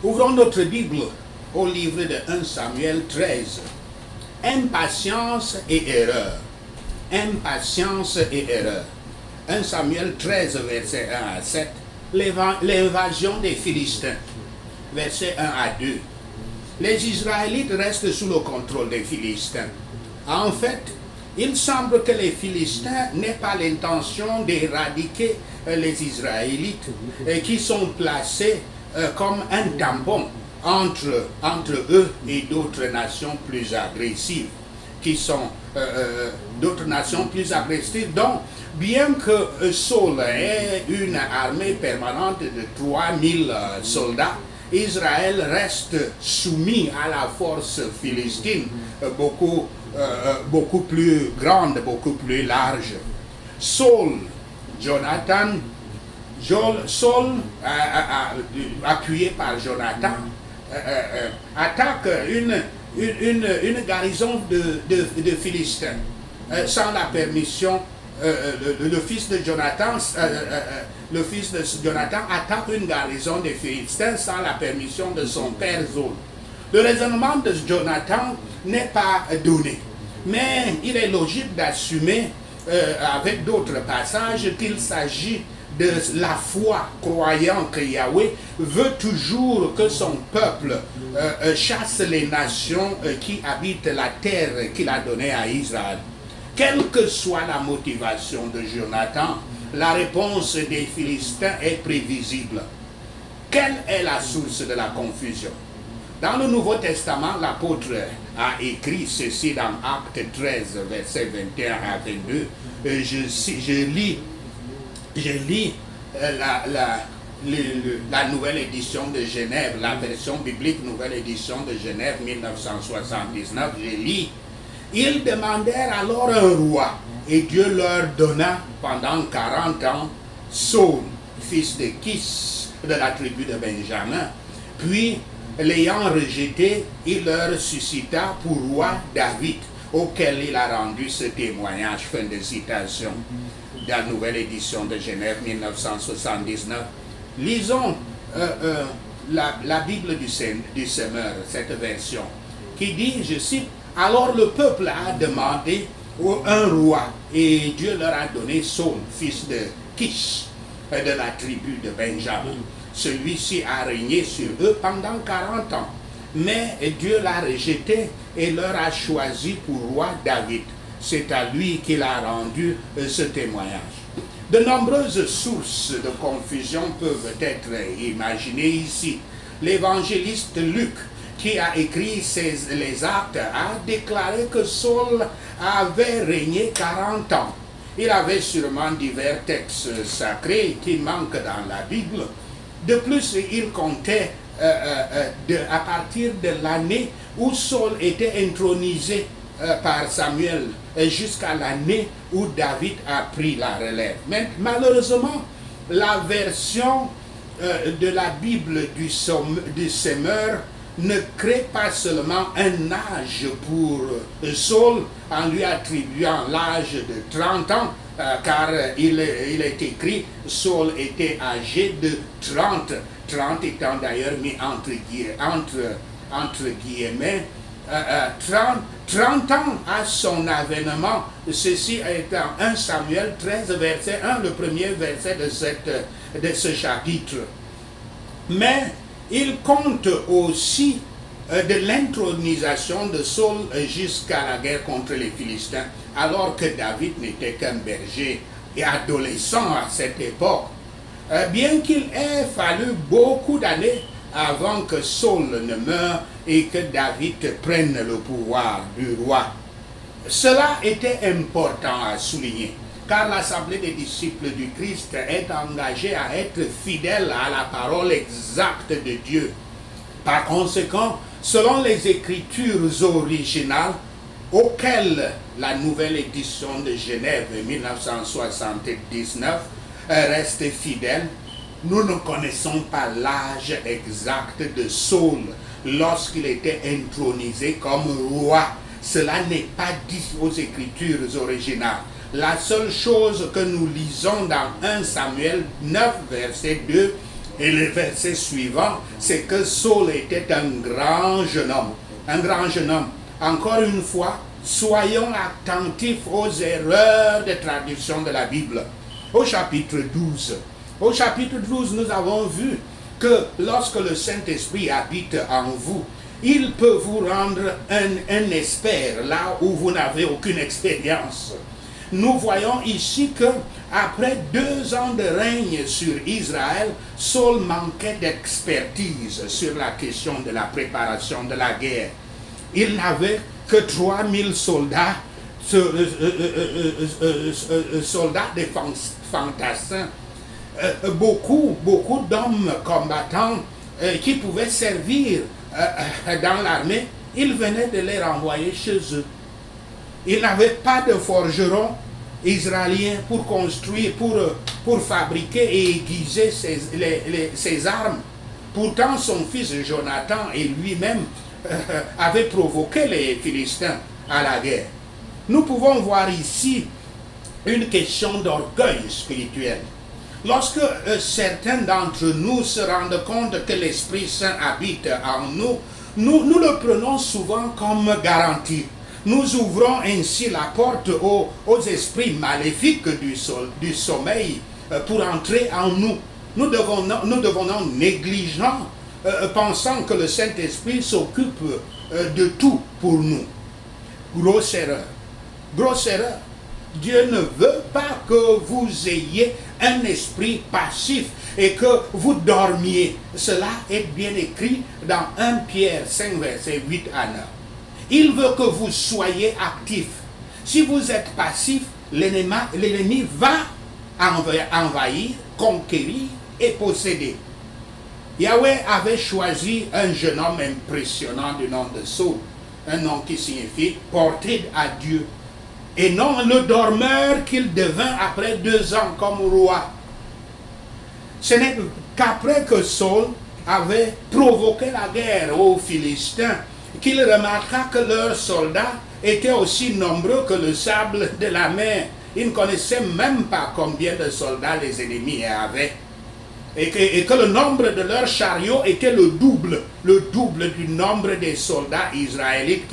Ouvrons notre Bible au livre de 1 Samuel 13. Impatience et erreur. Impatience et erreur. 1 Samuel 13, verset 1 à 7. L'invasion des Philistins. Verset 1 à 2. Les Israélites restent sous le contrôle des Philistins. En fait, il semble que les Philistins n'aient pas l'intention d'éradiquer les Israélites qui sont placés comme un tampon entre eux et d'autres nations plus agressives, qui sont d'autres nations plus agressives. Donc, bien que Saul ait une armée permanente de 3000 soldats, Israël reste soumis à la force philistine, beaucoup plus grande, beaucoup plus large. Saul, appuyé par Jonathan, attaque une garnison de Philistins sans la permission. Le fils de Jonathan attaque une garnison des Philistins sans la permission de son père Saul. Le raisonnement de Jonathan n'est pas donné, mais il est logique d'assumer avec d'autres passages qu'il s'agit de la foi, croyant que Yahweh veut toujours que son peuple chasse les nations qui habitent la terre qu'il a donnée à Israël. Quelle que soit la motivation de Jonathan, la réponse des Philistins est prévisible. Quelle est la source de la confusion? Dans le Nouveau Testament, l'apôtre a écrit ceci dans Actes 13, versets 21 à 22. Je lis la nouvelle édition de Genève, la version biblique nouvelle édition de Genève 1979. Je lis: ils demandèrent alors un roi, et Dieu leur donna pendant 40 ans Saul, fils de Kis, de la tribu de Benjamin. Puis, l'ayant rejeté, il leur suscita pour roi David, auquel il a rendu ce témoignage. Fin de citation de la nouvelle édition de Genève 1979. Lisons la Bible du Semeur, cette version, qui dit, je cite: alors le peuple a demandé un roi, et Dieu leur a donné Saul, fils de Kish, de la tribu de Benjamin. Celui-ci a régné sur eux pendant 40 ans. Mais Dieu l'a rejeté et leur a choisi pour roi David. C'est à lui qu'il a rendu ce témoignage. De nombreuses sources de confusion peuvent être imaginées ici. L'évangéliste Luc, qui a écrit les actes, a déclaré que Saul avait régné 40 ans. Il avait sûrement divers textes sacrés qui manquent dans la Bible. De plus, il comptait à partir de l'année où Saul était intronisé par Samuel jusqu'à l'année où David a pris la relève. Mais malheureusement, la version de la Bible du Semeur ne crée pas seulement un âge pour Saul en lui attribuant l'âge de 30 ans, car il est écrit Saul était âgé de 30 étant d'ailleurs mis entre guillemets, 30 ans à son avènement. Ceci est en 1 Samuel 13, verset 1, le premier verset de ce chapitre. Mais il compte aussi de l'intronisation de Saul jusqu'à la guerre contre les Philistins, alors que David n'était qu'un berger et adolescent à cette époque. Bien qu'il ait fallu beaucoup d'années avant que Saul ne meure et que David prenne le pouvoir du roi. Cela était important à souligner, car l'Assemblée des disciples du Christ est engagée à être fidèle à la parole exacte de Dieu. Par conséquent, selon les Écritures originales, auxquelles la nouvelle édition de Genève 1979 reste fidèle, nous ne connaissons pas l'âge exact de Saul lorsqu'il était intronisé comme roi. Cela n'est pas dit aux Écritures originales. La seule chose que nous lisons dans 1 Samuel 9, verset 2, Et le verset suivant, c'est que Saul était un grand jeune homme. Un grand jeune homme. Encore une fois, soyons attentifs aux erreurs de traduction de la Bible. Au chapitre 12. Au chapitre 12, nous avons vu que lorsque le Saint-Esprit habite en vous, il peut vous rendre un expert là où vous n'avez aucune expérience. Nous voyons ici que après 2 ans de règne sur Israël, Saul manquait d'expertise sur la question de la préparation de la guerre. Il n'avait que 3000 soldats, soldats des fantassins, beaucoup d'hommes combattants qui pouvaient servir dans l'armée. Il venait de les renvoyer chez eux. Il n'avait pas de forgeron israélien pour construire, pour fabriquer et aiguiser ses armes. Pourtant, son fils Jonathan et lui-même avaient provoqué les Philistins à la guerre. Nous pouvons voir ici une question d'orgueil spirituel. Lorsque certains d'entre nous se rendent compte que l'Esprit Saint habite en nous, nous le prenons souvent comme garantie. Nous ouvrons ainsi la porte aux esprits maléfiques du sommeil pour entrer en nous. Nous devenons négligents, pensant que le Saint-Esprit s'occupe de tout pour nous. Grosse erreur. Grosse erreur. Dieu ne veut pas que vous ayez un esprit passif et que vous dormiez. Cela est bien écrit dans 1 Pierre 5, versets 8 à 9. Il veut que vous soyez actifs. Si vous êtes passif, l'ennemi va envahir, conquérir et posséder. Yahweh avait choisi un jeune homme impressionnant du nom de Saul, un nom qui signifie porté à Dieu, et non le dormeur qu'il devint après 2 ans comme roi. Ce n'est qu'après que Saul avait provoqué la guerre aux Philistins qu'il remarqua que leurs soldats étaient aussi nombreux que le sable de la mer. Ils ne connaissaient même pas combien de soldats les ennemis avaient. Et que le nombre de leurs chariots était le double du nombre des soldats israélites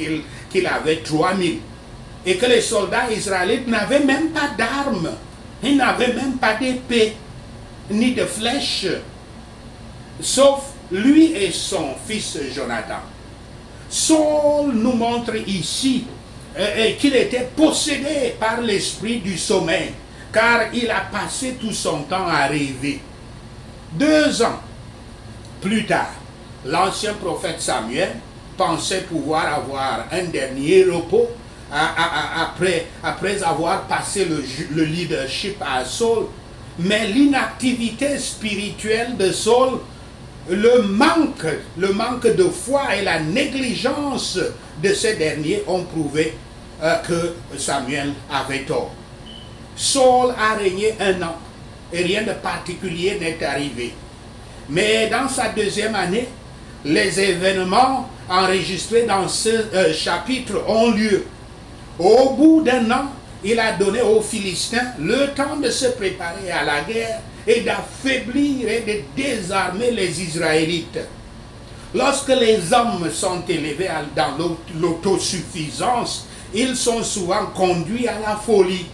qu'il avait, 3000. Et que les soldats israélites n'avaient même pas d'armes, ils n'avaient même pas d'épée, ni de flèches, sauf lui et son fils Jonathan. Saul nous montre ici qu'il était possédé par l'esprit du sommeil, car il a passé tout son temps à rêver. 2 ans plus tard, l'ancien prophète Samuel pensait pouvoir avoir un dernier repos après avoir passé le leadership à Saul, mais l'inactivité spirituelle de Saul, le manque de foi et la négligence de ces derniers ont prouvé que Samuel avait tort. Saul a régné 1 an et rien de particulier n'est arrivé. Mais dans sa 2e année, les événements enregistrés dans ce chapitre ont lieu. Au bout d'1 an, il a donné aux Philistins le temps de se préparer à la guerre et d'affaiblir et de désarmer les Israélites. Lorsque les hommes sont élevés dans l'autosuffisance, ils sont souvent conduits à la folie.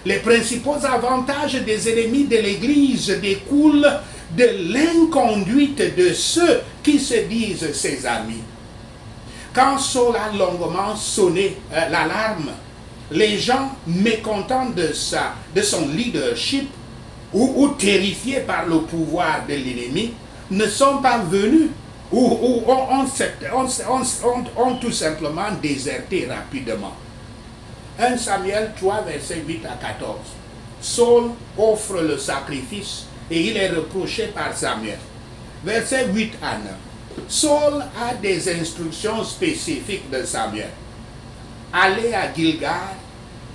Les principaux avantages des ennemis de l'Église découlent de l'inconduite de ceux qui se disent ses amis. Quand Saul a longuement sonné l'alarme, les gens mécontents de son leadership ou terrifiés par le pouvoir de l'ennemi ne sont pas venus ou ont tout simplement déserté rapidement. 1 Samuel 3, versets 8 à 14. Saul offre le sacrifice et il est reproché par Samuel. Versets 8 à 9. Saul a des instructions spécifiques de Samuel. Allez à Gilgal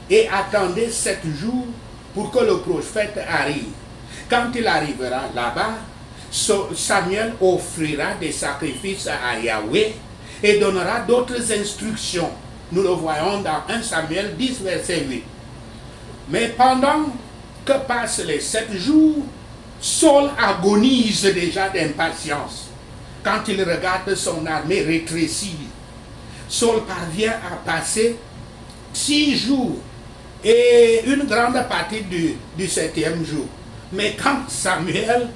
et attendez 7 jours pour que le prophète arrive. Quand il arrivera là-bas, Samuel offrira des sacrifices à Yahweh et donnera d'autres instructions. Nous le voyons dans 1 Samuel 10, verset 8. Mais pendant que passent les 7 jours, Saul agonise déjà d'impatience quand il regarde son armée rétrécie. Saul parvient à passer 6 jours et une grande partie du 7e jour. Mais quand Samuel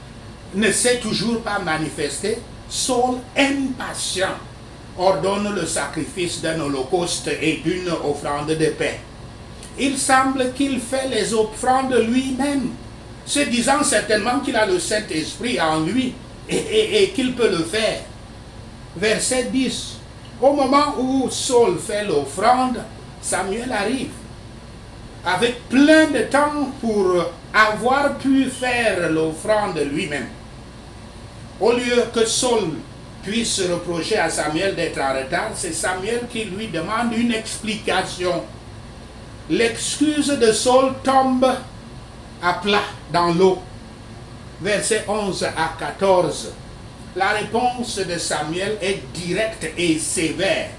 ne s'est toujours pas manifesté, Saul, impatient, ordonne le sacrifice d'un holocauste et d'une offrande de paix. Il semble qu'il fait les offrandes lui-même, se disant certainement qu'il a le Saint-Esprit en lui et qu'il peut le faire. Verset 10. Au moment où Saul fait l'offrande, Samuel arrive avec plein de temps pour avoir pu faire l'offrande lui-même. Au lieu que Saul puisse reprocher à Samuel d'être en retard, c'est Samuel qui lui demande une explication. L'excuse de Saul tombe à plat dans l'eau. Versets 11 à 14. La réponse de Samuel est directe et sévère.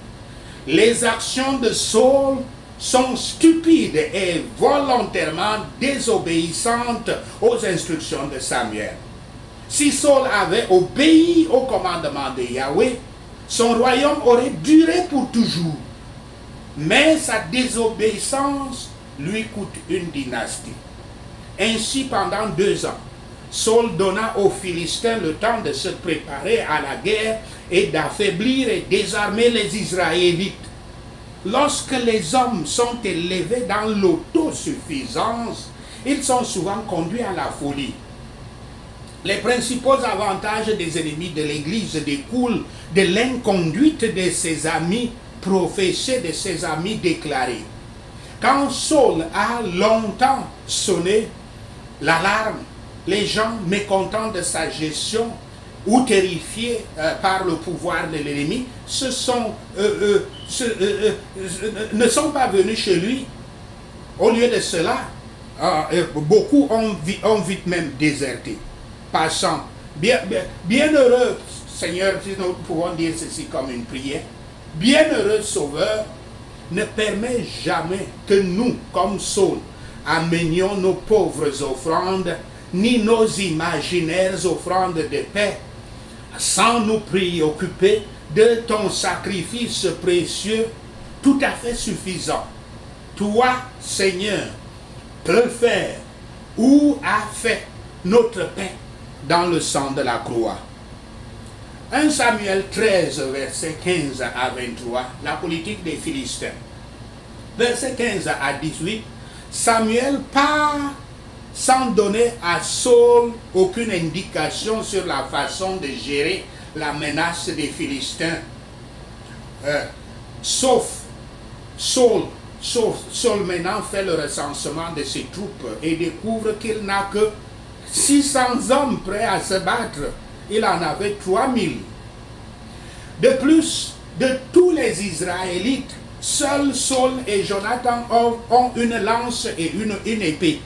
Les actions de Saul sont stupides et volontairement désobéissantes aux instructions de Samuel. Si Saul avait obéi au commandement de Yahweh, son royaume aurait duré pour toujours. Mais sa désobéissance lui coûte une dynastie. Ainsi, pendant 2 ans, Saul donna aux Philistins le temps de se préparer à la guerre et d'affaiblir et désarmer les Israélites. Lorsque les hommes sont élevés dans l'autosuffisance, ils sont souvent conduits à la folie. Les principaux avantages des ennemis de l'Église découlent de l'inconduite de ses amis professés, de ses amis déclarés. Quand Saul a longtemps sonné l'alarme, les gens mécontents de sa gestion ou terrifiés par le pouvoir de l'ennemi ne sont pas venus chez lui. Au lieu de cela, beaucoup ont vite même déserté. Passant, bienheureux Seigneur, si nous pouvons dire ceci comme une prière, bienheureux Sauveur, ne permet jamais que nous, comme Saul, amenions nos pauvres offrandes, ni nos imaginaires offrandes de paix, sans nous préoccuper de ton sacrifice précieux, tout à fait suffisant. Toi, Seigneur, peux faire ou as fait notre paix dans le sang de la croix. 1 Samuel 13, verset 15 à 23, la politique des Philistins. Verset 15 à 18, Samuel part sans donner à Saul aucune indication sur la façon de gérer la menace des Philistins. Saul maintenant fait le recensement de ses troupes et découvre qu'il n'a que 600 hommes prêts à se battre. Il en avait 3000. De plus, de tous les Israélites, seuls Saul et Jonathan ont une lance et une épée.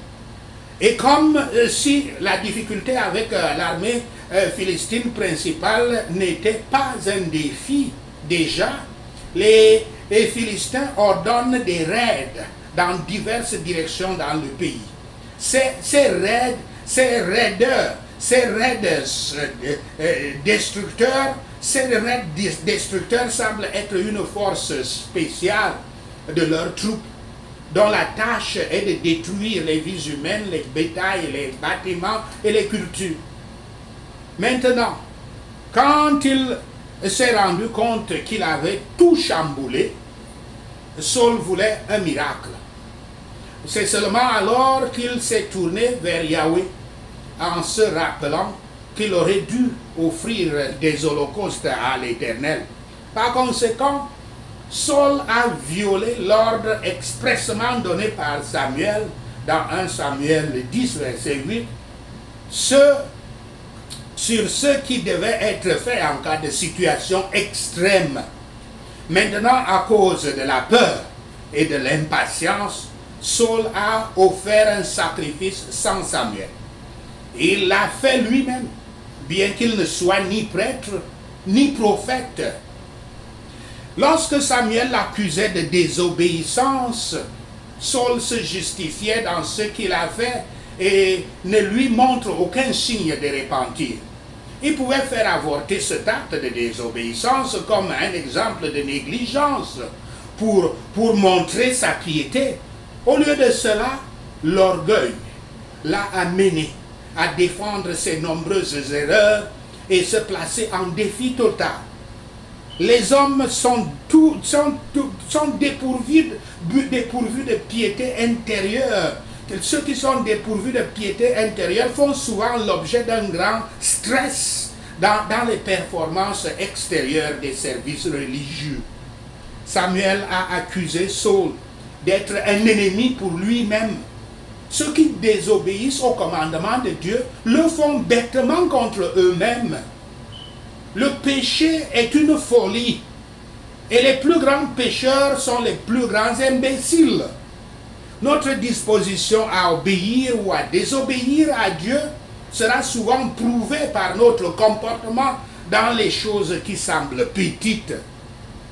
Et comme si la difficulté avec l'armée philistine principale n'était pas un défi déjà, les Philistins ordonnent des raids dans diverses directions dans le pays. Ces raiders destructeurs semblent être une force spéciale de leurs troupes, dont la tâche est de détruire les vies humaines, les bétails, les bâtiments et les cultures. Maintenant, quand il s'est rendu compte qu'il avait tout chamboulé, Saul voulait un miracle. C'est seulement alors qu'il s'est tourné vers Yahweh en se rappelant qu'il aurait dû offrir des holocaustes à l'Éternel. Par conséquent, Saul a violé l'ordre expressément donné par Samuel dans 1 Samuel 10, verset 8, sur ce qui devait être fait en cas de situation extrême. Maintenant, à cause de la peur et de l'impatience, Saul a offert un sacrifice sans Samuel. Il l'a fait lui-même, bien qu'il ne soit ni prêtre ni prophète. Lorsque Samuel l'accusait de désobéissance, Saul se justifiait dans ce qu'il a fait et ne lui montre aucun signe de repentir. Il pouvait faire avorter cet acte de désobéissance comme un exemple de négligence pour montrer sa piété. Au lieu de cela, l'orgueil l'a amené à défendre ses nombreuses erreurs et se placer en défi total. Les hommes sont dépourvus de piété intérieure. Ceux qui sont dépourvus de piété intérieure font souvent l'objet d'un grand stress dans les performances extérieures des services religieux. Samuel a accusé Saul d'être un ennemi pour lui-même. Ceux qui désobéissent au commandement de Dieu le font bêtement contre eux-mêmes. Le péché est une folie et les plus grands pécheurs sont les plus grands imbéciles. Notre disposition à obéir ou à désobéir à Dieu sera souvent prouvée par notre comportement dans les choses qui semblent petites.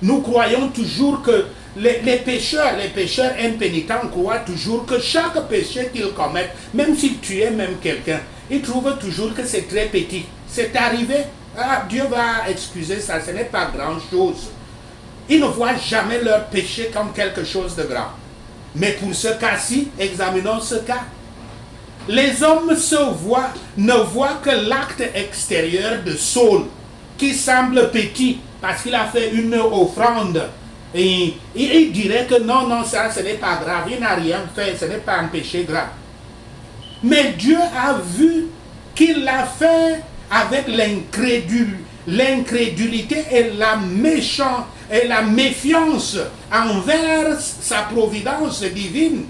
Nous croyons toujours que les pécheurs impénitents croient toujours que chaque péché qu'ils commettent, même s'ils tuaient même quelqu'un, ils trouvent toujours que c'est très petit. C'est arrivé, Dieu va excuser ça, ce n'est pas grand-chose. Ils ne voient jamais leur péché comme quelque chose de grand. Mais pour ce cas-ci, examinons ce cas. Les hommes ne voient que l'acte extérieur de Saul, qui semble petit, parce qu'il a fait une offrande. Et il dirait que non, ça ce n'est pas grave, il n'a rien fait, ce n'est pas un péché grave. Mais Dieu a vu qu'il l'a fait avec l'incrédulité et la méfiance envers sa providence divine,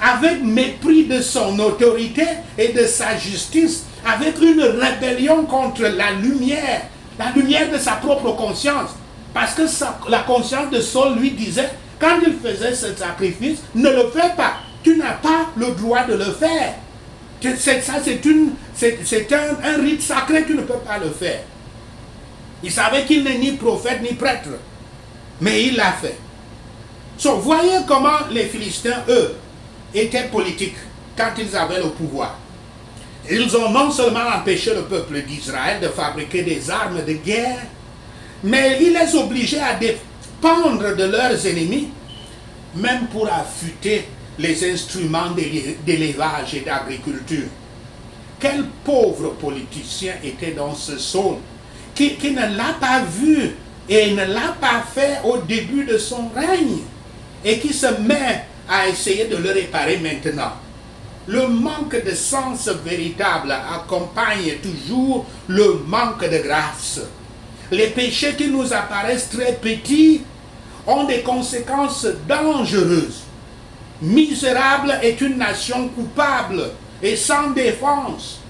avec mépris de son autorité et de sa justice, avec une rébellion contre la lumière de sa propre conscience. Parce que la conscience de Saul lui disait, quand il faisait ce sacrifice, ne le fais pas, tu n'as pas le droit de le faire. C'est un rite sacré, tu ne peux pas le faire. Il savait qu'il n'est ni prophète ni prêtre, mais il l'a fait. So, voyez comment les Philistins, eux, étaient politiques quand ils avaient le pouvoir. Ils ont non seulement empêché le peuple d'Israël de fabriquer des armes de guerre, mais ils les obligeaient à dépendre de leurs ennemis, même pour affûter les instruments d'élevage et d'agriculture. Quel pauvre politicien était dans ce Saul qui ne l'a pas vu et ne l'a pas fait au début de son règne et qui se met à essayer de le réparer maintenant. Le manque de sens véritable accompagne toujours le manque de grâce. Les péchés qui nous apparaissent très petits ont des conséquences dangereuses. Misérable est une nation coupable et sans défense.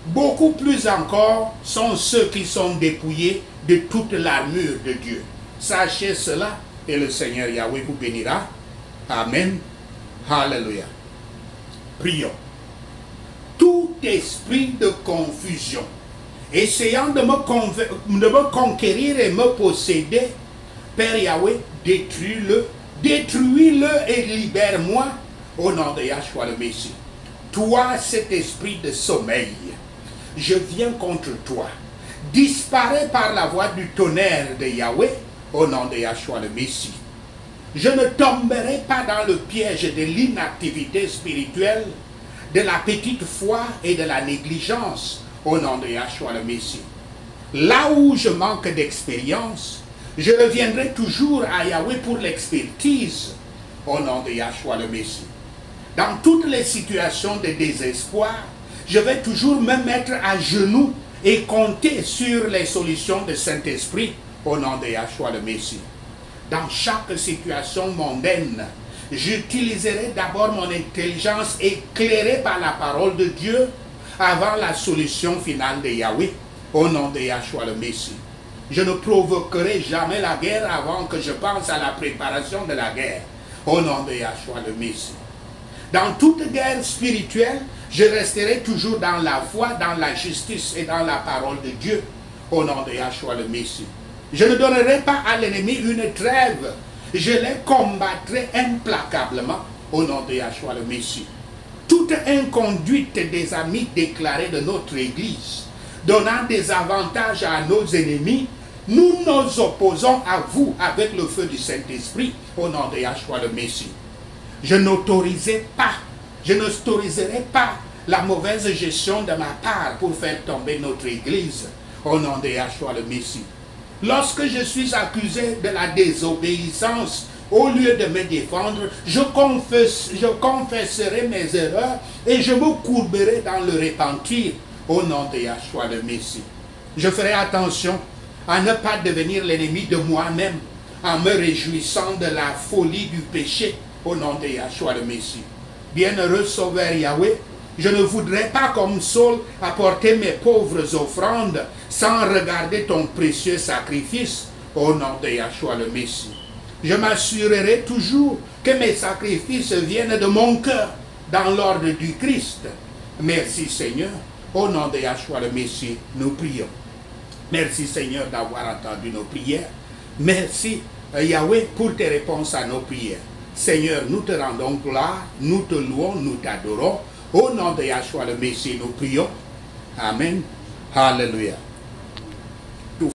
Beaucoup plus encore sont ceux qui sont dépouillés de toute l'armure de Dieu. Sachez cela et le Seigneur Yahweh vous bénira. Amen. Alléluia. Prions. Tout esprit de confusion essayant de me conquérir et me posséder, Père Yahweh, détruis-le et libère-moi au nom de Yahshua le Messie. Toi, cet esprit de sommeil, je viens contre toi. Disparais par la voix du tonnerre de Yahweh au nom de Yahshua le Messie. Je ne tomberai pas dans le piège de l'inactivité spirituelle, de la petite foi et de la négligence au nom de Yahshua le Messie. Là où je manque d'expérience, je reviendrai toujours à Yahweh pour l'expertise au nom de Yahshua le Messie. Dans toutes les situations de désespoir, je vais toujours me mettre à genoux et compter sur les solutions de Saint-Esprit au nom de Yahshua le Messie. Dans chaque situation mondaine, j'utiliserai d'abord mon intelligence éclairée par la parole de Dieu avant la solution finale de Yahweh au nom de Yahshua le Messie. Je ne provoquerai jamais la guerre avant que je pense à la préparation de la guerre au nom de Yahshua le Messie. Dans toute guerre spirituelle, je resterai toujours dans la foi, dans la justice et dans la parole de Dieu au nom de Yahshua le Messie. Je ne donnerai pas à l'ennemi une trêve. Je les combattrai implacablement au nom de Yahshua le Messie. Toute toute inconduite des amis déclarés de notre Église, donnant des avantages à nos ennemis, nous nous opposons à vous avec le feu du Saint-Esprit au nom de Yahshua le Messie. Je n'autoriserai pas la mauvaise gestion de ma part pour faire tomber notre Église au nom de Yahshua le Messie. Lorsque je suis accusé de la désobéissance, au lieu de me défendre, je confesserai mes erreurs et je me courberai dans le repentir au nom de Yahshua le Messie. Je ferai attention à ne pas devenir l'ennemi de moi-même en me réjouissant de la folie du péché au nom de Yahshua le Messie. Bienheureux Sauveur Yahweh, je ne voudrais pas comme Saul apporter mes pauvres offrandes sans regarder ton précieux sacrifice au nom de Yahshua le Messie. Je m'assurerai toujours que mes sacrifices viennent de mon cœur dans l'ordre du Christ. Merci Seigneur, au nom de Yahshua le Messie, nous prions. Merci Seigneur d'avoir entendu nos prières. Merci Yahweh pour tes réponses à nos prières. Seigneur, nous te rendons gloire, nous te louons, nous t'adorons. Au nom de Yahshua le Messie, nous prions. Amen. Alléluia.